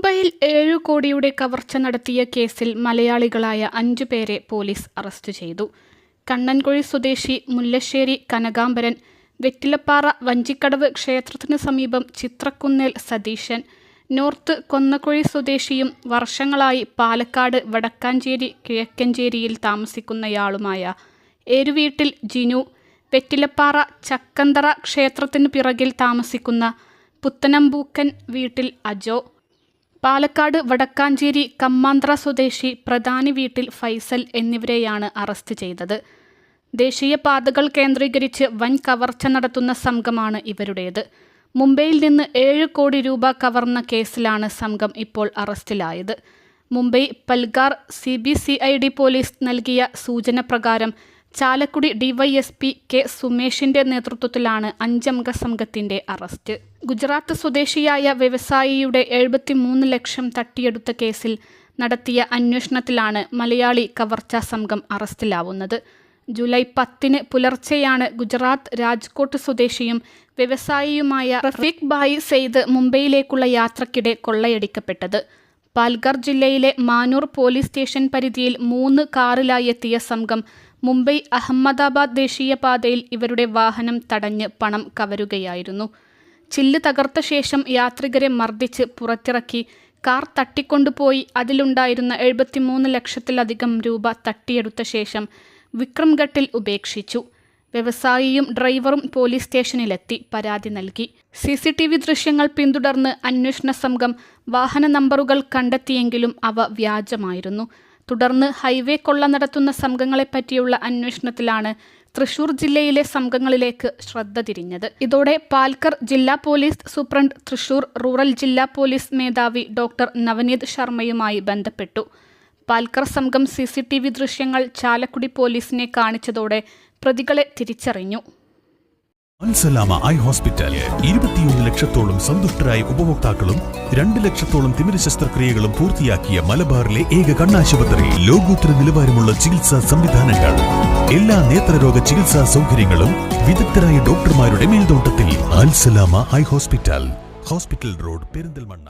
മുംബൈയിൽ 7 കോടിയുടെ കവർച്ച നടത്തിയ കേസിൽ മലയാളികളായ 5 പേരെ പോലീസ് അറസ്റ്റ് ചെയ്തു. കണ്ണൻകുഴി സ്വദേശി മുല്ലശ്ശേരി കനകാംബരൻ, വെറ്റിലപ്പാറ വഞ്ചിക്കടവ് ക്ഷേത്രത്തിനു സമീപം ചിത്രക്കുന്നേൽ സതീശൻ, നോർത്ത് കൊന്നക്കുഴി സ്വദേശിയും വർഷങ്ങളായി പാലക്കാട് വടക്കാഞ്ചേരി കിഴക്കഞ്ചേരിയിൽ താമസിക്കുന്നയാളുമായ ഏരുവീട്ടിൽ ജിനു, വെറ്റിലപ്പാറ ചക്കന്തറ ക്ഷേത്രത്തിനു പിറകിൽ താമസിക്കുന്ന പുത്തനമ്പൂക്കൻ വീട്ടിൽ അജോ, പാലക്കാട് വടക്കാഞ്ചേരി കമ്മാന്തറ സ്വദേശി പ്രധാനി വീട്ടിൽ ഫൈസൽ എന്നിവരെയാണ് അറസ്റ്റ് ചെയ്തത്. ദേശീയപാതകൾ കേന്ദ്രീകരിച്ച് വൻ കവർച്ച നടത്തുന്ന സംഘമാണ് ഇവരുടേത്. മുംബൈയിൽ നിന്ന് 7 കോടി രൂപ കവർന്ന കേസിലാണ് സംഘം ഇപ്പോൾ അറസ്റ്റിലായത്. മുംബൈ പൽഗാർ CBCID പോലീസ് നൽകിയ സൂചന പ്രകാരം ചാലക്കുടി DYSP കെ സുമേഷിന്റെ നേതൃത്വത്തിലാണ് 5-അംഗ സംഘത്തിന്റെ അറസ്റ്റ്. ഗുജറാത്ത് സ്വദേശിയായ വ്യവസായിയുടെ 73 ലക്ഷം തട്ടിയെടുത്ത കേസിൽ നടത്തിയ അന്വേഷണത്തിലാണ് മലയാളി കവർച്ചാ സംഘം അറസ്റ്റിലാവുന്നത്. ജൂലൈ 10 പുലർച്ചെയാണ് ഗുജറാത്ത് രാജ്കോട്ട് സ്വദേശിയും വ്യവസായിയുമായ റഫീഖ് ഭായ് സെയ്ദ് മുംബൈയിലേക്കുള്ള യാത്രക്കിടെ കൊള്ളയടിക്കപ്പെട്ടത്. പാൽഘർ ജില്ലയിലെ മാനൂർ പോലീസ് സ്റ്റേഷൻ പരിധിയിൽ 3 കാറിലായി എത്തിയ സംഘം മുംബൈ അഹമ്മദാബാദ് ദേശീയപാതയിൽ ഇവരുടെ വാഹനം തടഞ്ഞ് പണം കവരുകയായിരുന്നു. ചില്ല് തകർത്ത ശേഷം യാത്രികരെ മർദ്ദിച്ച് പുറത്തിറക്കി കാർ തട്ടിക്കൊണ്ടുപോയി അതിലുണ്ടായിരുന്ന 73 ലക്ഷത്തിലധികം രൂപ തട്ടിയെടുത്ത ശേഷം വിക്രംഘട്ടിൽ ഉപേക്ഷിച്ചു. വ്യവസായിയും ഡ്രൈവറും പോലീസ് സ്റ്റേഷനിലെത്തി പരാതി നൽകി. CCTV ദൃശ്യങ്ങൾ പിന്തുടർന്ന് അന്വേഷണ സംഘം വാഹന നമ്പറുകൾ കണ്ടെത്തിയെങ്കിലും അവ വ്യാജമായിരുന്നു. തുടർന്ന് ഹൈവേ കൊള്ള നടത്തുന്ന സംഘങ്ങളെപ്പറ്റിയുള്ള അന്വേഷണത്തിലാണ് തൃശൂർ ജില്ലയിലെ സംഘങ്ങളിലേക്ക് ശ്രദ്ധ തിരിഞ്ഞത്. ഇതോടെ പാൽഘർ ജില്ലാ പോലീസ് സൂപ്രണ്ട് തൃശൂർ റൂറൽ ജില്ലാ പോലീസ് മേധാവി ഡോക്ടർ നവനീത് ശർമ്മയുമായി ബന്ധപ്പെട്ടു. പാൽഘർ സംഘം CCTV ദൃശ്യങ്ങൾ ചാലക്കുടി പോലീസിനെ കാണിച്ചതോടെ പ്രതികളെ തിരിച്ചറിഞ്ഞു. അൽസലാമ ഐ ഹോസ്പിറ്റൽ 21 ലക്ഷത്തോളം സന്തുഷ്ടരായ ഉപഭോക്താക്കളും 2 ലക്ഷത്തോളം തിമിര ശസ്ത്രക്രിയകളും പൂർത്തിയാക്കിയ മലബാറിലെ ഏക കണ്ണാശുപത്രി. ലോകോത്തര നിലവാരമുള്ള ചികിത്സാ സംവിധാനങ്ങൾ, എല്ലാ നേത്രരോഗ ചികിത്സാ സൗകര്യങ്ങളും വിദഗ്ധരായ ഡോക്ടർമാരുടെ മേൽനോട്ടത്തിൽ. Al Salama eye hospital, hospital road, Perinthalmanna.